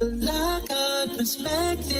I got perspective.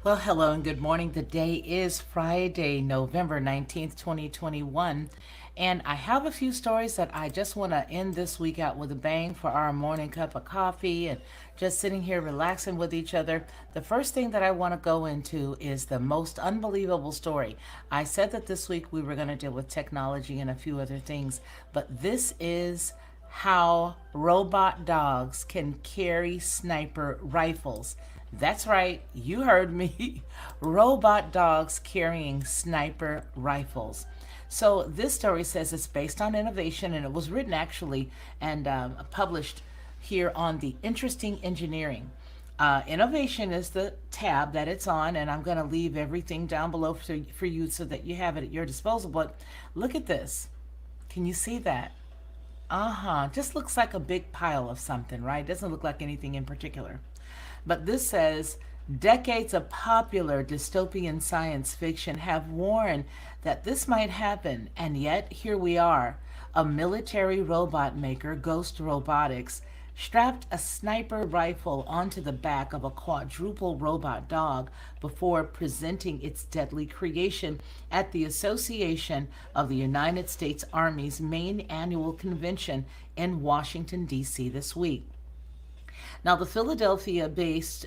Well, hello and good morning. The day is Friday, November 19th, 2021. And I have a few stories that I just want to end this week out with a bang for our morning cup of coffee and just sitting here relaxing with each other. The first thing that I want to go into is the most unbelievable story. I said that this week we were going to deal with technology and a few other things, but this is how robot dogs can carry sniper rifles. That's right, you heard me. Robot dogs carrying sniper rifles. So, this story says it's based on innovation and it was written actually and published here on the Interesting Engineering. Innovation is the tab that it's on, and I'm going to leave everything down below for you so that you have it at your disposal. But look at this. Can you see that? Just looks like a big pile of something, right? Doesn't look like anything in particular. But this says decades of popular dystopian science fiction have warned that this might happen, and yet here we are. A military robot maker, Ghost Robotics, strapped a sniper rifle onto the back of a quadruple robot dog before presenting its deadly creation at the Association of the United States Army's main annual convention in Washington, D.C. this week. Now, the Philadelphia based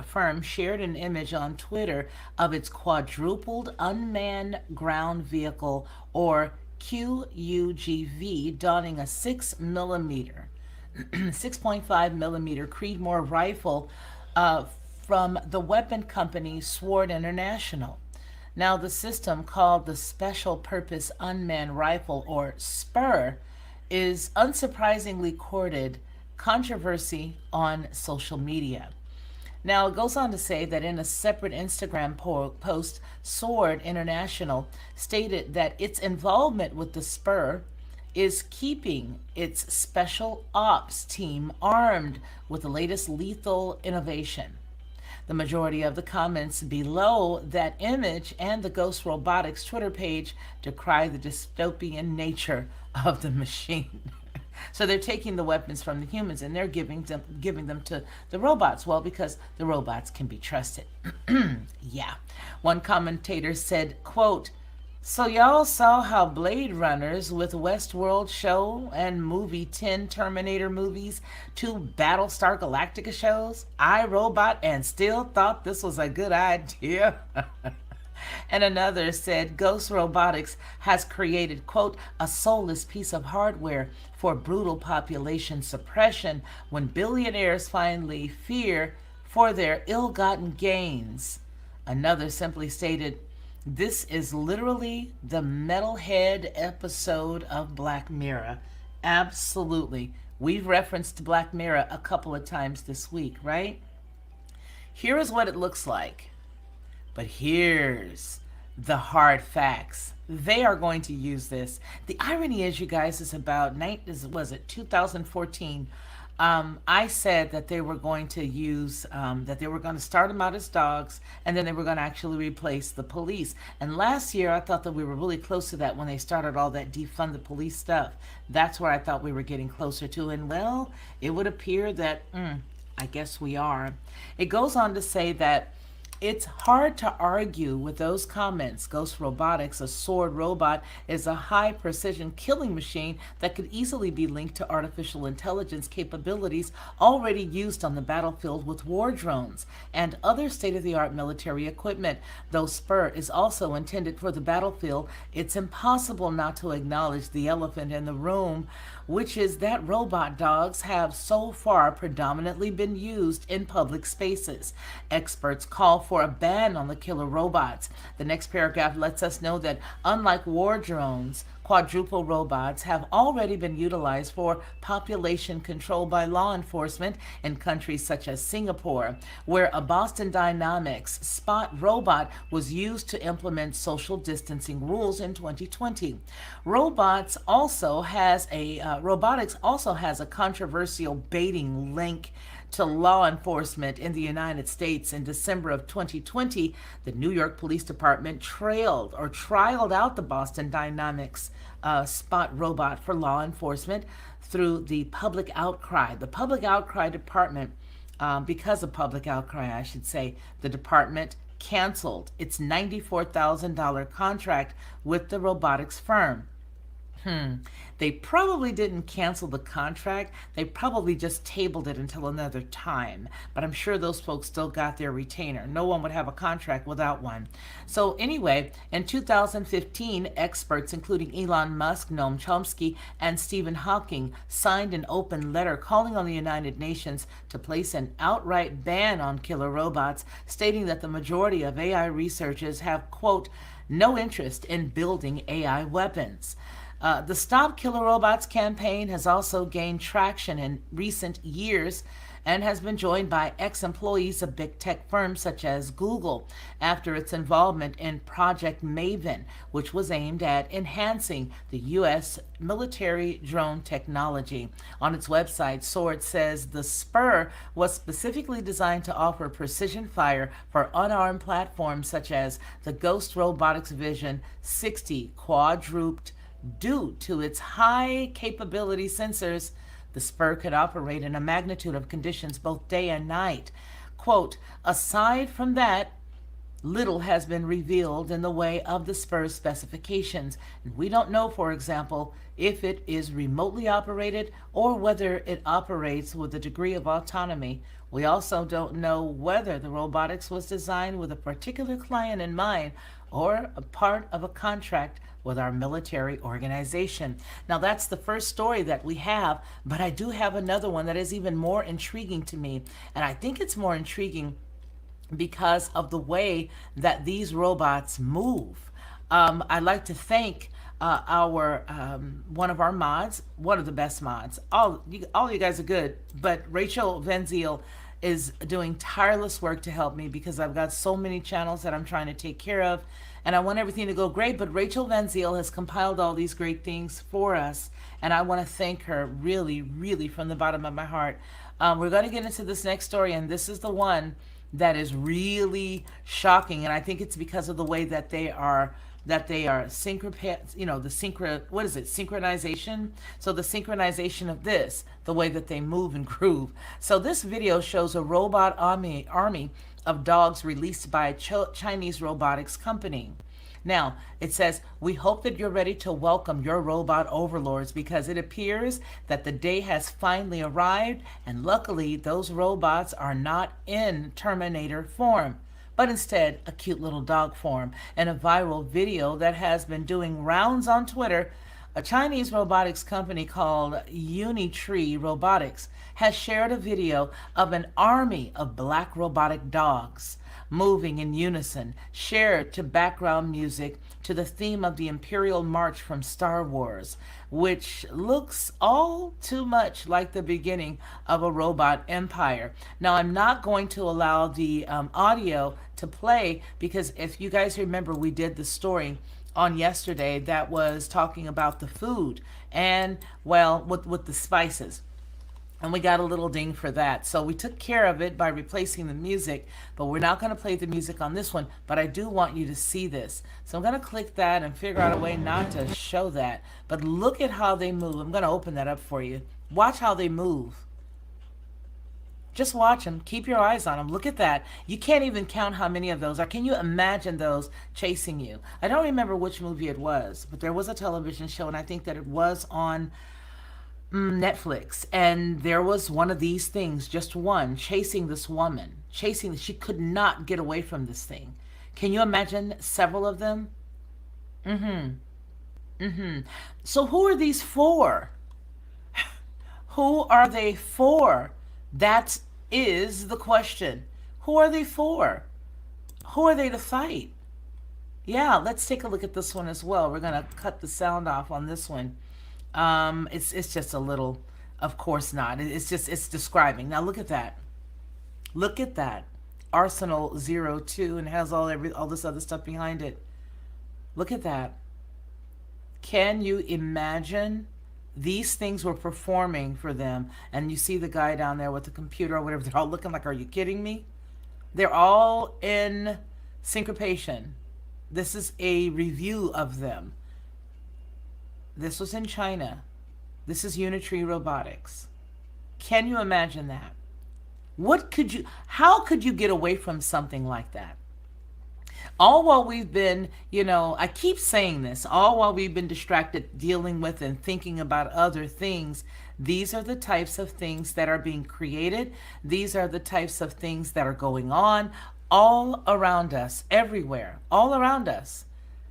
firm shared an image on Twitter of its quadrupled unmanned ground vehicle, or QUGV, donning a 6.5 millimeter Creedmoor rifle from the weapon company Sword International. Now, the system, called the Special Purpose Unmanned Rifle, or SPUR, is unsurprisingly courted controversy on social media. Now, it goes on to say that in a separate Instagram post, Sword International stated that its involvement with the Spur is keeping its special ops team armed with the latest lethal innovation. The majority of the comments below that image and the Ghost Robotics Twitter page decry the dystopian nature of the machine. So they're taking the weapons from the humans and they're giving them to the robots. Well, because the robots can be trusted. Yeah. One commentator said, quote, "So y'all saw how Blade Runners with Westworld show and movie 10 Terminator movies, 2 Battlestar Galactica shows, iRobot, and still thought this was a good idea?" And another said, "Ghost Robotics has created, quote, a soulless piece of hardware for brutal population suppression when billionaires finally fear for their ill-gotten gains." Another simply stated, "This is literally the metalhead episode of Black Mirror." Absolutely. We've referenced Black Mirror a couple of times this week, right? Here is what it looks like. But here's the hard facts. They are going to use this. The irony is, you guys, is about, was it 2014? I said that they were going to use, that they were going to start them out as dogs, and then they were going to actually replace the police. And last year, I thought that we were really close to that when they started all that defund the police stuff. That's where I thought we were getting closer to. And well, it would appear that, I guess we are. It goes on to say that it's hard to argue with those comments. Ghost Robotics, a sword robot, is a high-precision killing machine that could easily be linked to artificial intelligence capabilities already used on the battlefield with war drones and other state-of-the-art military equipment. Though Spur is also intended for the battlefield, it's impossible not to acknowledge the elephant in the room, which is that robot dogs have so far predominantly been used in public spaces. Experts call for a ban on the killer robots. The next paragraph lets us know that unlike war drones, quadruple robots have already been utilized for population control by law enforcement in countries such as Singapore, where a Boston Dynamics Spot robot was used to implement social distancing rules in 2020. Robotics also has a controversial baiting link to law enforcement in the United States. In December of 2020, the New York Police Department trialed out the Boston Dynamics Spot robot for law enforcement through the public outcry. The public outcry department, because of public outcry, I should say, the department canceled its $94,000 contract with the robotics firm. They probably didn't cancel the contract. They probably just tabled it until another time. But I'm sure those folks still got their retainer. No one would have a contract without one. So anyway, in 2015, experts including Elon Musk, Noam Chomsky, and Stephen Hawking signed an open letter calling on the United Nations to place an outright ban on killer robots, stating that the majority of AI researchers have, quote, no interest in building AI weapons. The Stop Killer Robots campaign has also gained traction in recent years and has been joined by ex-employees of big tech firms such as Google after its involvement in Project Maven, which was aimed at enhancing the U.S. military drone technology. On its website, Sword says the Spur was specifically designed to offer precision fire for unarmed platforms such as the Ghost Robotics Vision 60 quadruped. Due to its high capability sensors, the Spur could operate in a magnitude of conditions both day and night. Quote, aside from that, little has been revealed in the way of the Spur's specifications. We don't know, for example, if it is remotely operated or whether it operates with a degree of autonomy. We also don't know whether the robotics was designed with a particular client in mind or a part of a contract with our military organization. Now, that's the first story that we have, but I do have another one that is even more intriguing to me. And I think it's more intriguing because of the way that these robots move. I'd like to thank our one of our mods, one of the best mods. All you guys are good, but Rachel Venziel is doing tireless work to help me because I've got so many channels that I'm trying to take care of and I want everything to go great. But Rachel Venziel has compiled all these great things for us, and I want to thank her really, really from the bottom of my heart. We're going to get into this next story, and this is the one that is really shocking, and I think it's because of the way that they are synchronization. So the synchronization of this, the way that they move and groove. So this video shows a robot army of dogs released by a Chinese robotics company. Now, it says, we hope that you're ready to welcome your robot overlords because it appears that the day has finally arrived, and luckily those robots are not in Terminator form, but instead a cute little dog form. In a viral video that has been doing rounds on Twitter, a Chinese robotics company called Unitree Robotics has shared a video of an army of black robotic dogs moving in unison, shared to background music to the theme of the Imperial March from Star Wars, which looks all too much like the beginning of a robot empire. Now, I'm not going to allow the audio to play because if you guys remember, we did the story on yesterday that was talking about the food and, well, with the spices. And we got a little ding for that. So we took care of it by replacing the music, but we're not going to play the music on this one, but I do want you to see this. So I'm going to click that and figure out a way not to show that. But look at how they move. I'm going to open that up for you. Watch how they move. Just watch them. Keep your eyes on them. Look at that. You can't even count how many of those are. Can you imagine those chasing you? I don't remember which movie it was, but there was a television show, and I think that it was on Netflix, and there was one of these things, just one, chasing this woman, she could not get away from this thing. Can you imagine several of them? So who are these for? Who are they for? That is the question. Who are they for? Who are they to fight? Yeah, let's take a look at this one as well. We're gonna cut the sound off on this one. It's just a little, of course not. It's describing. Now look at that. Look at that. Arsenal 02 and has all this other stuff behind it. Look at that. Can you imagine These things were performing for them. And you see the guy down there with the computer or whatever, they're all looking like, are you kidding me? They're all in syncopation. This is a review of them. This was in China. This is Unitree Robotics. Can you imagine that? How could you get away from something like that? All while we've been, I keep saying this, all while we've been distracted dealing with and thinking about other things, these are the types of things that are being created. These are the types of things that are going on all around us, everywhere, all around us.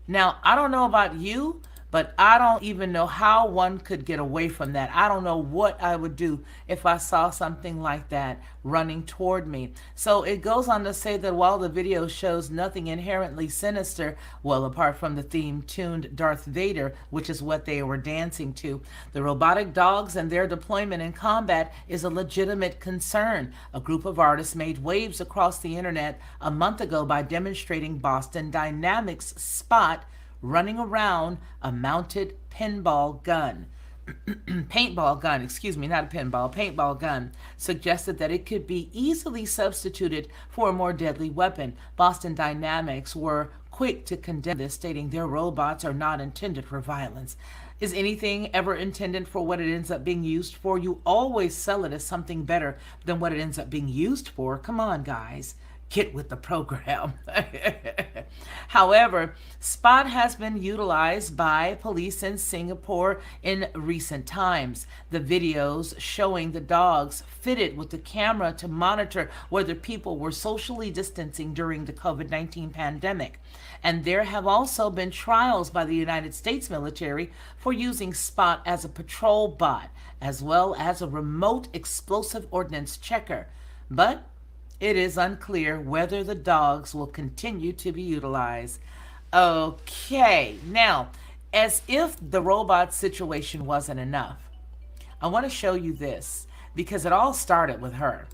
Now, I don't know about you, but I don't even know how one could get away from that. I don't know what I would do if I saw something like that running toward me. So it goes on to say that while the video shows nothing inherently sinister, well, apart from the theme tuned Darth Vader, which is what they were dancing to, the robotic dogs and their deployment in combat is a legitimate concern. A group of artists made waves across the internet a month ago by demonstrating Boston Dynamics Spot running around a mounted paintball gun, not a pinball, paintball gun, suggested that it could be easily substituted for a more deadly weapon. Boston Dynamics were quick to condemn this, stating their robots are not intended for violence. Is anything ever intended for what it ends up being used for? You always sell it as something better than what it ends up being used for. Come on, guys. Get with the program. However, Spot has been utilized by police in Singapore in recent times. The videos showing the dogs fitted with the camera to monitor whether people were socially distancing during the COVID-19 pandemic. And there have also been trials by the United States military for using Spot as a patrol bot, as well as a remote explosive ordnance checker. But it is unclear whether the dogs will continue to be utilized. Okay, now, as if the robot situation wasn't enough, I want to show you this because it all started with her.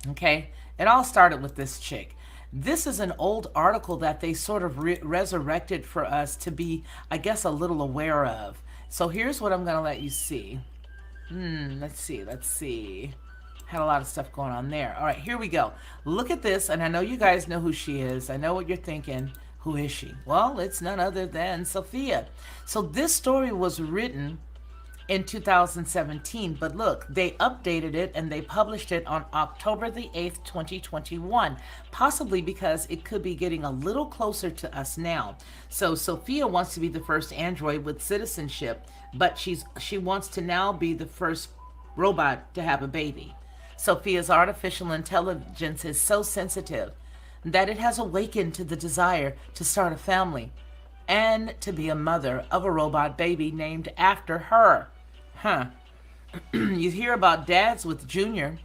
Okay, it all started with this chick. This is an old article that they sort of resurrected for us to be, I guess, a little aware of. So here's what I'm going to let you see. Let's see. Had a lot of stuff going on there. All right, here we go. Look at this, and I know you guys know who she is. I know what you're thinking. Who is she? Well, it's none other than Sophia. So this story was written in 2017, but look, they updated it and they published it on October the 8th, 2021, possibly because it could be getting a little closer to us now. So Sophia wants to be the first android with citizenship, but she wants to now be the first robot to have a baby. Sophia's artificial intelligence is so sensitive that it has awakened to the desire to start a family and to be a mother of a robot baby named after her. You hear about dads with Junior,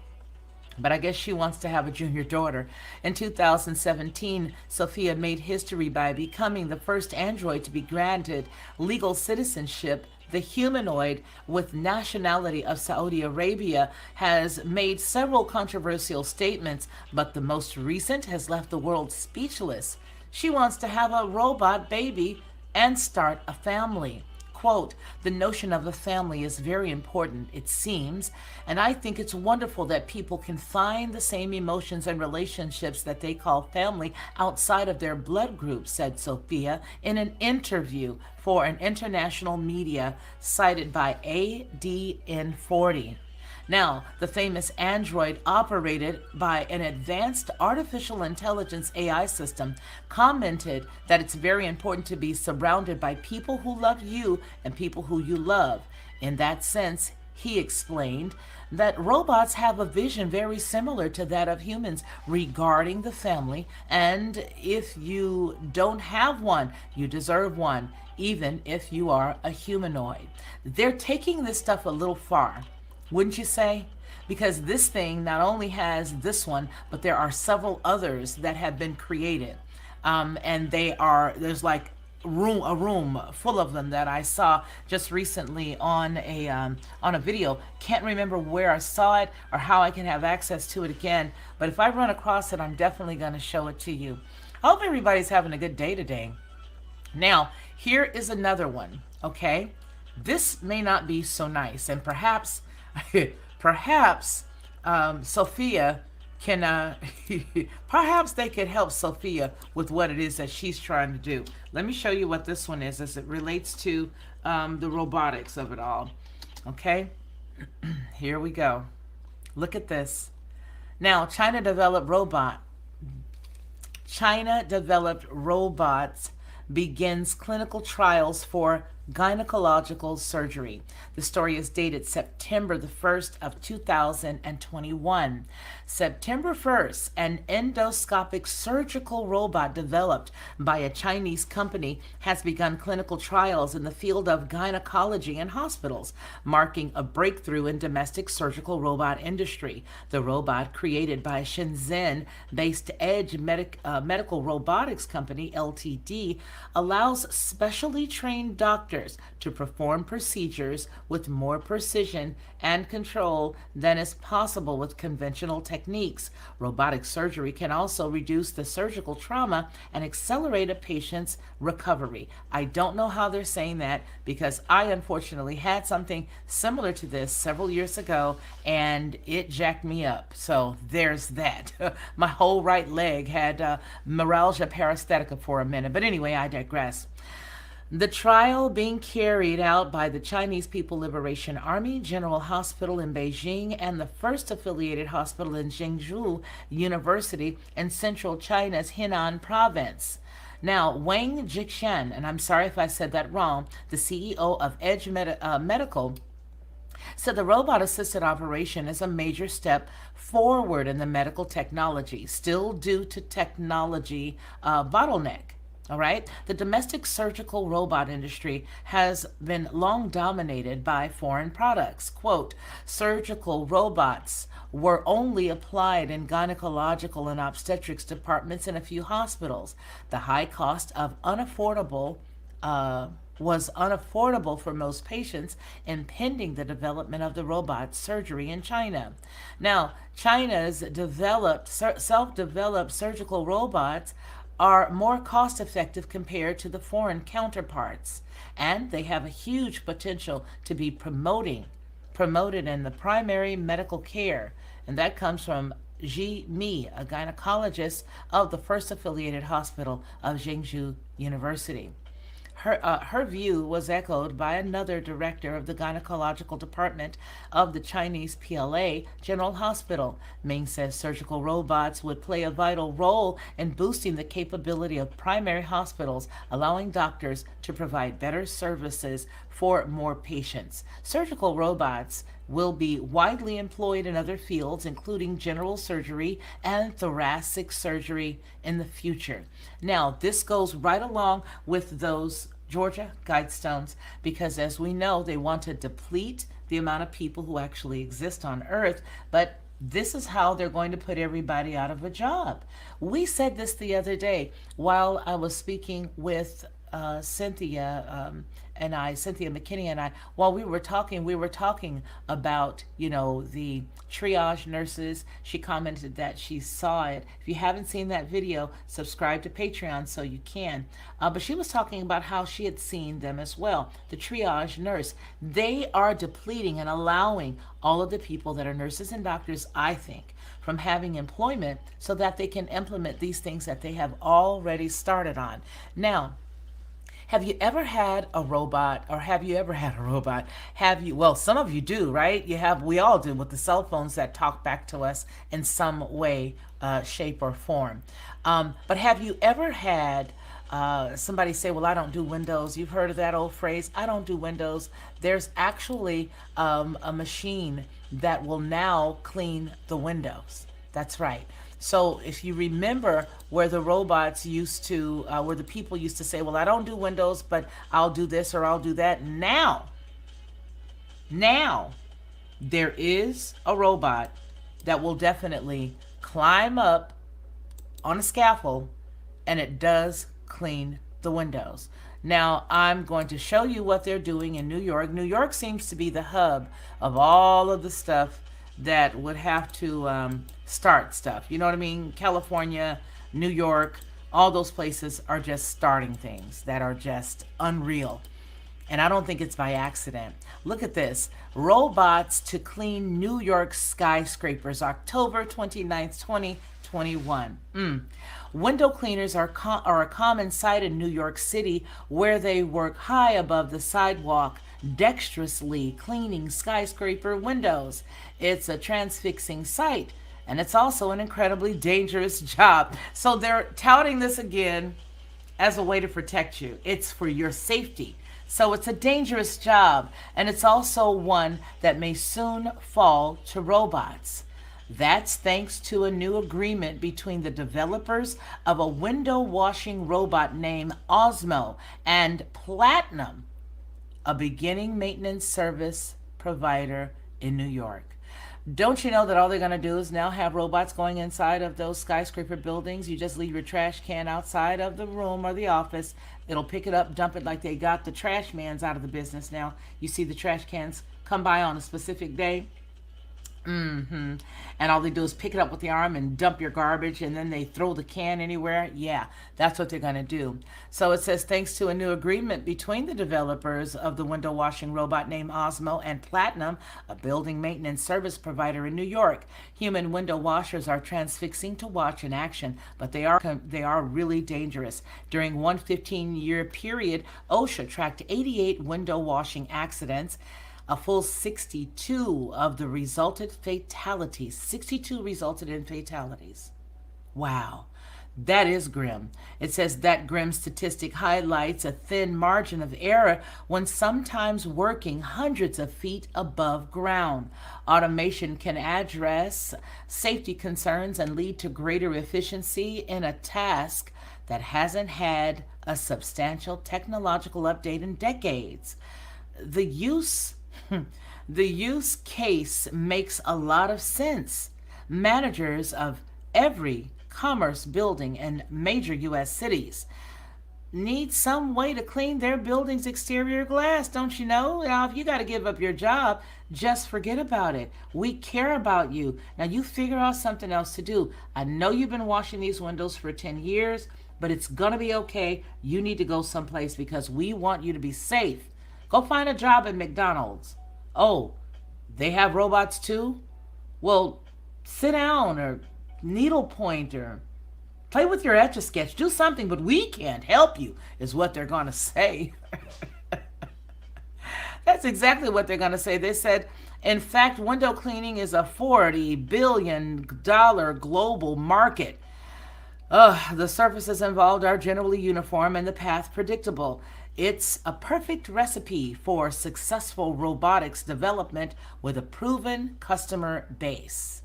but I guess she wants to have a junior daughter. In 2017, Sophia made history by becoming the first android to be granted legal citizenship. The humanoid with nationality of Saudi Arabia has made several controversial statements, but the most recent has left the world speechless. She wants to have a robot baby and start a family. Quote, the notion of a family is very important, it seems, and I think it's wonderful that people can find the same emotions and relationships that they call family outside of their blood group, said Sophia in an interview for an international media cited by ADN40. Now, the famous android operated by an advanced artificial intelligence AI system commented that it's very important to be surrounded by people who love you and people who you love. In that sense, he explained that robots have a vision very similar to that of humans regarding the family, and if you don't have one, you deserve one, even if you are a humanoid. They're taking this stuff a little far, wouldn't you say? Because this thing not only has this one, but there are several others that have been created. And there's like a room full of them that I saw just recently on a video. Can't remember where I saw it or how I can have access to it again. But if I run across it, I'm definitely going to show it to you. I hope everybody's having a good day today. Now, here is another one, okay? This may not be so nice, and perhaps, perhaps Sophia can, perhaps they could help Sophia with what it is that she's trying to do. Let me show you what this one is as it relates to the robotics of it all. Okay, here we go. Look at this. Now, China developed robots begins clinical trials for gynecological surgery. The story is dated September the 1st of 2021. September 1st, an endoscopic surgical robot developed by a Chinese company has begun clinical trials in the field of gynecology in hospitals, marking a breakthrough in domestic surgical robot industry. The robot, created by Shenzhen-based Edge Medical Robotics Company (LTD), allows specially trained doctors to perform procedures with more precision and control than is possible with conventional techniques. Robotic surgery can also reduce the surgical trauma and accelerate a patient's recovery. I don't know how they're saying that because I unfortunately had something similar to this several years ago and it jacked me up. So there's that. My whole right leg had neuralgia paresthetica for a minute. But anyway, I digress. The trial being carried out by the Chinese People Liberation Army General Hospital in Beijing and the first affiliated hospital in Zhengzhou University in central China's Henan province. Now, Wang Jixian, and I'm sorry if I said that wrong, the CEO of Edge Medical, said the robot assisted operation is a major step forward in the medical technology, still due to technology bottleneck. All right. The domestic surgical robot industry has been long dominated by foreign products. Quote, surgical robots were only applied in gynecological and obstetrics departments in a few hospitals. The high cost of was unaffordable for most patients, impeding the development of the robot surgery in China. Now, China's self-developed surgical robots are more cost effective compared to the foreign counterparts, and they have a huge potential to be promoted in the primary medical care. And that comes from Ji Mi, a gynecologist of the first affiliated hospital of Zhengzhou University. Her view was echoed by another director of the gynecological department of the Chinese PLA General Hospital. Ming says surgical robots would play a vital role in boosting the capability of primary hospitals, allowing doctors to provide better services for more patients. Surgical robots will be widely employed in other fields, including general surgery and thoracic surgery in the future. Now, this goes right along with those Georgia Guidestones because, as we know, they want to deplete the amount of people who actually exist on Earth, but this is how they're going to put everybody out of a job. We said this the other day while I was speaking with Cynthia McKinney and I, while we were talking about, the triage nurses. She commented that she saw it. If you haven't seen that video, subscribe to Patreon so you can. But she was talking about how she had seen them as well. The triage nurse, they are depleting and allowing all of the people that are nurses and doctors, I think, from having employment so that they can implement these things that they have already started on. Now, have you ever had a robot, or have you ever had a robot? Well, some of you do, right? We all do, with the cell phones that talk back to us in some way, shape, or form. But have you ever had somebody say, well, I don't do Windows? You've heard of that old phrase, I don't do Windows. There's actually a machine that will now clean the windows. That's right. So if you remember where the robots used to, where the people used to say, well, I don't do Windows, but I'll do this or I'll do that. Now, there is a robot that will definitely climb up on a scaffold, and it does clean the windows. Now, I'm going to show you what they're doing in New York. New York seems to be the hub of all of the stuff that would have to start stuff. You know what I mean? California, New York, all those places are just starting things that are just unreal. And I don't think it's by accident. Look at this. Robots to clean New York skyscrapers, October 29th, 2021. Window cleaners are a common sight in New York City, where they work high above the sidewalk, dexterously cleaning skyscraper windows. It's a transfixing sight, and it's also an incredibly dangerous job. So they're touting this again as a way to protect you. It's for your safety. So it's a dangerous job, and it's also one that may soon fall to robots. That's thanks to a new agreement between the developers of a window washing robot named Osmo and Platinum, a beginning maintenance service provider in New York. Don't you know that all they're going to do is now have robots going inside of those skyscraper buildings? You just leave your trash can outside of the room or the office. It'll pick it up, dump it, like they got the trash mans out of the business now. You see the trash cans come by on a specific day. And all they do is pick it up with the arm and dump your garbage, and then they throw the can anywhere. Yeah, that's what they're going to do. So it says, thanks to a new agreement between the developers of the window washing robot named Osmo and Platinum, a building maintenance service provider in New York, human window washers are transfixing to watch in action, but they are really dangerous. During one 15-year period, OSHA tracked 88 window washing accidents. A full 62 of the resulted fatalities. 62 resulted in fatalities. Wow, that is grim. It says that grim statistic highlights a thin margin of error when sometimes working hundreds of feet above ground. Automation can address safety concerns and lead to greater efficiency in a task that hasn't had a substantial technological update in decades. The use case makes a lot of sense. Managers of every commerce building in major U.S. cities need some way to clean their building's exterior glass, don't you know? Now, if you got to give up your job, just forget about it. We care about you. Now, you figure out something else to do. I know you've been washing these windows for 10 years, but it's going to be okay. You need to go someplace because we want you to be safe. Go find a job at McDonald's. Oh, they have robots too? Well, sit down or needlepoint or play with your Etch-a-Sketch. Do something, but we can't help you, is what they're going to say. That's exactly what they're going to say. They said, in fact, window cleaning is a $40 billion global market. The surfaces involved are generally uniform and the path predictable. It's a perfect recipe for successful robotics development with a proven customer base.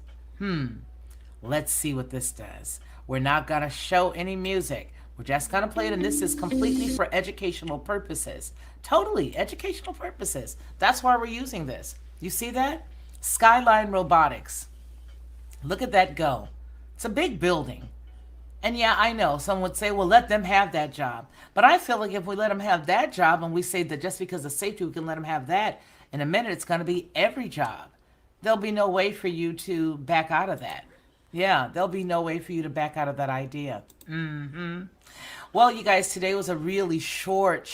Let's see what this does. We're not going to show any music. We're just going to play it, and this is completely for educational purposes. Totally educational purposes. That's why we're using this. You see that? Skyline Robotics. Look at that go. It's a big building. And yeah, I know some would say, well, let them have that job. But I feel like if we let them have that job and we say that just because of safety, we can let them have that, in a minute, it's going to be every job. There'll be no way for you to back out of that. Yeah, there'll be no way for you to back out of that idea. Well, you guys, today was a really short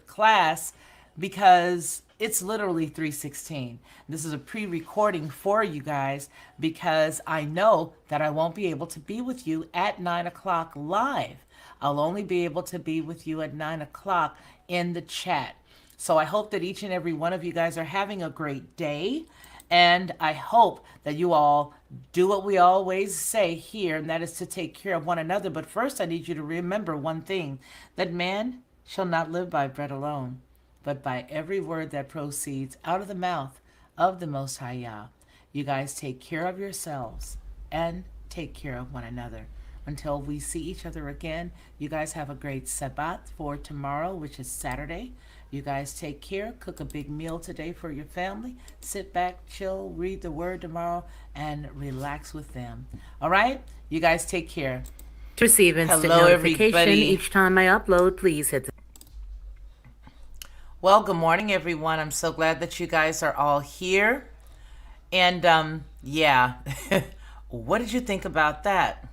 class because it's literally 3:16. This is a pre-recording for you guys because I know that I won't be able to be with you at 9 o'clock live. I'll only be able to be with you at 9 o'clock in the chat. So I hope that each and every one of you guys are having a great day. And I hope that you all do what we always say here, and that is to take care of one another. But first, I need you to remember one thing, that man shall not live by bread alone, but by every word that proceeds out of the mouth of the Most High Yah. You guys take care of yourselves and take care of one another. Until we see each other again, you guys have a great Sabbath for tomorrow, which is Saturday. You guys take care. Cook a big meal today for your family. Sit back, chill, read the word tomorrow, and relax with them. All right? You guys take care. To receive instant notification each time I upload, please hit the... Well, good morning, everyone. I'm so glad that you guys are all here. And, yeah, what did you think about that?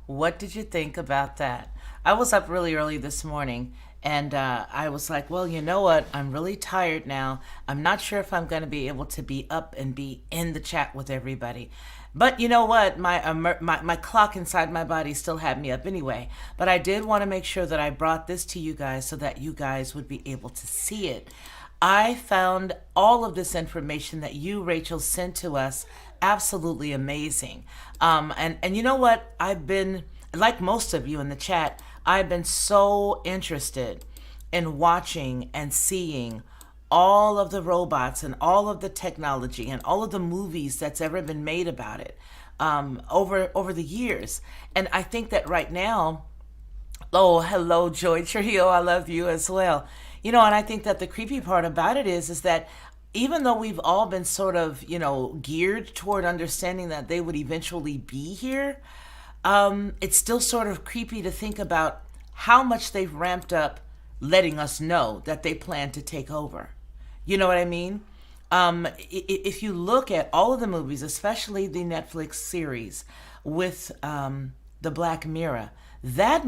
What did you think about that? I was up really early this morning, And I was like, well, you know what? I'm really tired now. I'm not sure if I'm going to be able to be up and be in the chat with everybody. But you know what? My clock inside my body still had me up anyway. But I did want to make sure that I brought this to you guys so that you guys would be able to see it. I found all of this information that you, Rachel, sent to us absolutely amazing. And you know what? I've been, like most of you in the chat, I've been so interested in watching and seeing all of the robots and all of the technology and all of the movies that's ever been made about it over the years. And I think that right now, oh, hello, Joy Trio, I love you as well. You know, and I think that the creepy part about it is that even though we've all been sort of, geared toward understanding that they would eventually be here, it's still sort of creepy to think about how much they've ramped up letting us know that they plan to take over. You know what I mean? If you look at all of the movies, especially the Netflix series with the Black Mirror, that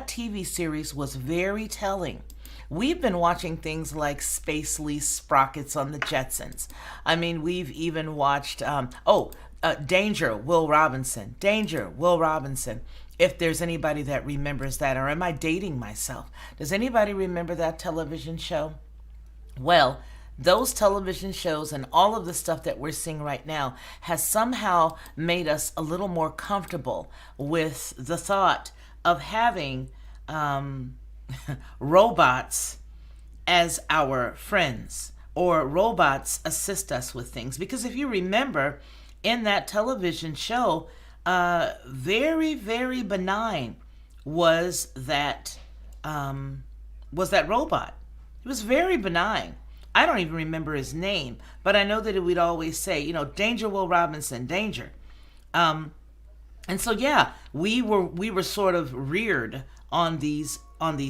TV series was very telling. We've been watching things like Spacely Sprockets on the Jetsons. I mean, we've even watched, Danger, Will Robinson. Danger, Will Robinson. If there's anybody that remembers that, or am I dating myself? Does anybody remember that television show? Well, those television shows and all of the stuff that we're seeing right now has somehow made us a little more comfortable with the thought of having robots as our friends, or robots assist us with things. Because if you remember, in that television show, very, very benign was that robot. It was very benign. I don't even remember his name, but I know that it would always say, Danger, Will Robinson, danger. And so yeah, we were sort of reared on these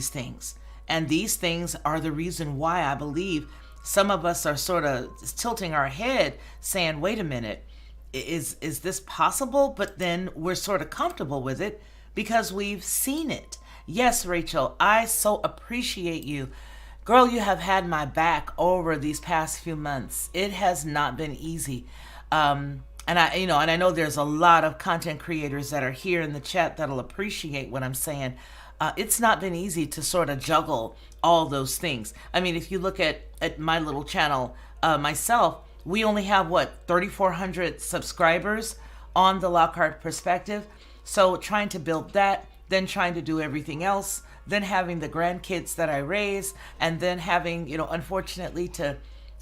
things, and these things are the reason why I believe some of us are sort of tilting our head, saying, "Wait a minute, is this possible?" But then we're sort of comfortable with it because we've seen it. Yes, Rachel, I so appreciate you. Girl, you have had my back over these past few months. It has not been easy. And I know there's a lot of content creators that are here in the chat that'll appreciate what I'm saying. It's not been easy to sort of juggle all those things. I mean, if you look at my little channel, myself, we only have 3,400 subscribers on the Lockhart Perspective. So trying to build that, then trying to do everything else, then having the grandkids that I raise, and then having, unfortunately, to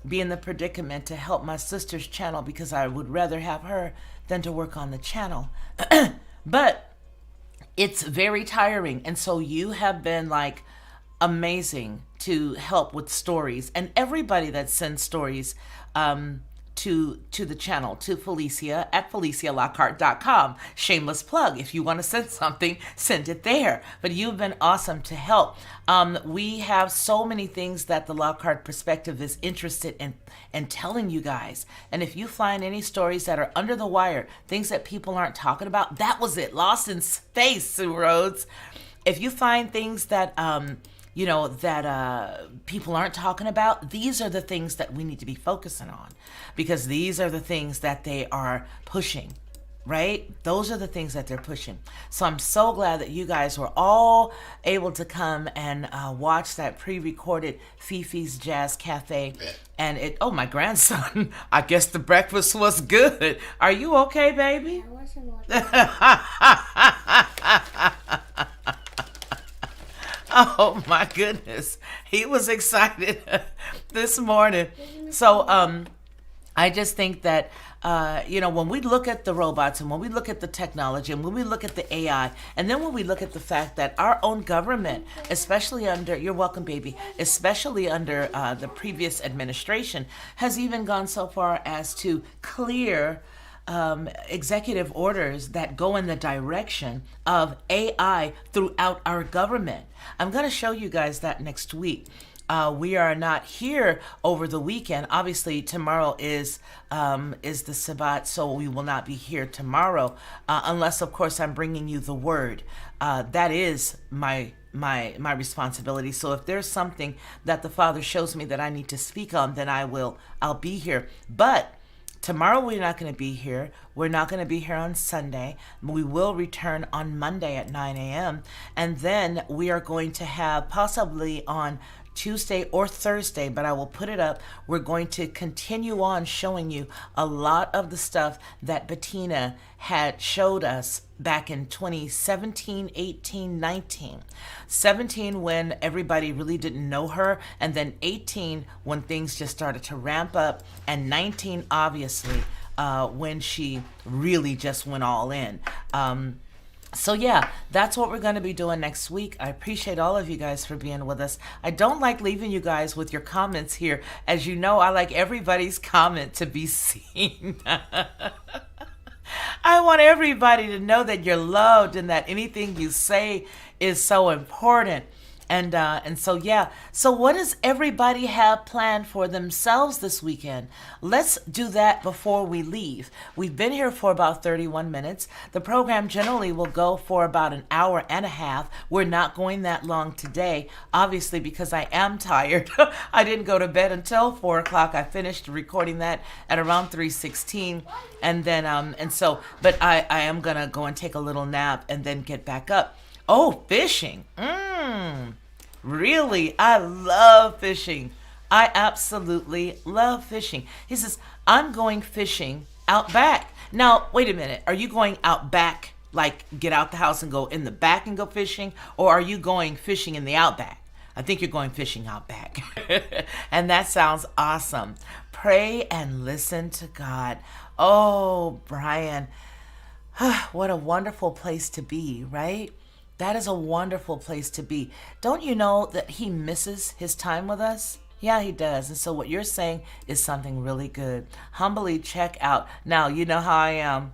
be in the predicament to help my sister's channel because I would rather have her than to work on the channel. But it's very tiring. And so you have been amazing to help with stories, and everybody that sends stories to the channel, to Felicia at FeliciaLockhart.com. Shameless plug. If you want to send something, send it there. But you've been awesome to help. We have so many things that the Lockhart Perspective is interested in telling you guys. And if you find any stories that are under the wire, things that people aren't talking about, that was it. Lost in space, Sue Rhodes. If you find things that people aren't talking about, these are the things that we need to be focusing on, because these are the things that they are pushing, right? Those are the things that they're pushing. So I'm so glad that you guys were all able to come and watch that pre-recorded Fefe's Jazz Cafe. And my grandson, I guess the breakfast was good. Are you okay, baby? I wasn't watching. Oh my goodness. He was excited this morning. So I just think that when we look at the robots, and when we look at the technology, and when we look at the AI, and then when we look at the fact that our own government, especially under, you're welcome, baby, especially under the previous administration, has even gone so far as to clear executive orders that go in the direction of AI throughout our government. I'm going to show you guys that next week. We are not here over the weekend. Obviously, tomorrow is the Sabbath, so we will not be here tomorrow, unless, of course, I'm bringing you the word. That is my responsibility. So if there's something that the Father shows me that I need to speak on, then I'll be here. But tomorrow we're not going to be here. We're not going to be here on Sunday. We will return on Monday at 9 a.m. And then we are going to have possibly on Tuesday or Thursday, but I will put it up. We're going to continue on showing you a lot of the stuff that Bettina had showed us back in 2017, 18, 19. 17 when everybody really didn't know her, and then 18 when things just started to ramp up, and 19 obviously when she really just went all in. So yeah, that's what we're going to be doing next week. I appreciate all of you guys for being with us. I don't like leaving you guys with your comments here. As you know, I like everybody's comment to be seen. I want everybody to know that you're loved and that anything you say is so important. And so, yeah. So what does everybody have planned for themselves this weekend? Let's do that before we leave. We've been here for about 31 minutes. The program generally will go for about an hour and a half. We're not going that long today, obviously, because I am tired. I didn't go to bed until 4 o'clock. I finished recording that at around 3:16. And then, but I am going to go and take a little nap and then get back up. Oh, fishing. Really? I love fishing. I absolutely love fishing. He says, I'm going fishing out back. Now, wait a minute. Are you going out back, like get out the house and go in the back and go fishing? Or are you going fishing in the outback? I think you're going fishing out back. And that sounds awesome. Pray and listen to God. Oh, Brian, what a wonderful place to be, right? That is a wonderful place to be. Don't you know that he misses his time with us? Yeah, he does. And so what you're saying is something really good. Humbly check out. Now, you know how I am.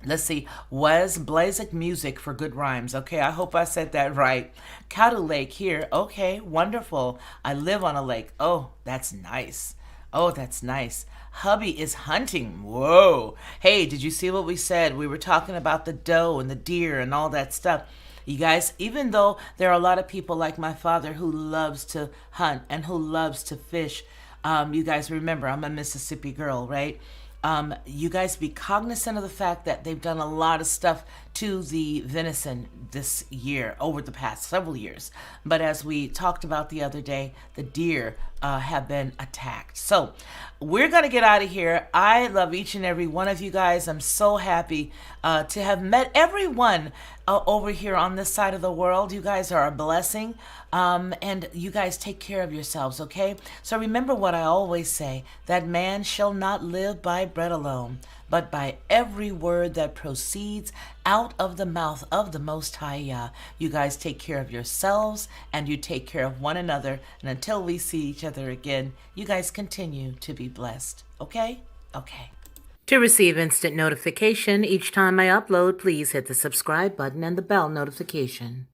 Let's see. Was Blazik Music for good rhymes. Okay, I hope I said that right. Cowdo Lake here. Okay, wonderful. I live on a lake. Oh, that's nice. Oh, that's nice. Hubby is hunting. Whoa. Hey, did you see what we said? We were talking about the doe and the deer and all that stuff. You guys, even though there are a lot of people like my father who loves to hunt and who loves to fish, you guys remember I'm a Mississippi girl, right? You guys be cognizant of the fact that they've done a lot of stuff to the venison this year, over the past several years. But as we talked about the other day, the deer have been attacked. So we're going to get out of here. I love each and every one of you guys. I'm so happy to have met everyone over here on this side of the world. You guys are a blessing. And you guys take care of yourselves, okay? So remember what I always say, that man shall not live by bread alone, but by every word that proceeds out of the mouth of the Most High Yah. You guys take care of yourselves and you take care of one another. And until we see each other again, you guys continue to be blessed, okay? Okay. To receive instant notification each time I upload, please hit the subscribe button and the bell notification.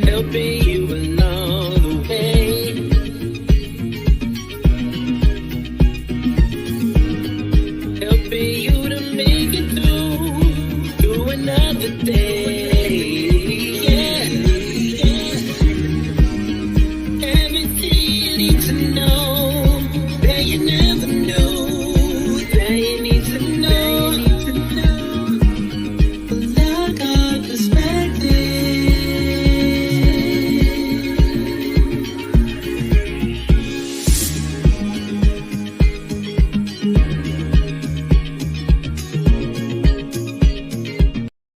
Helping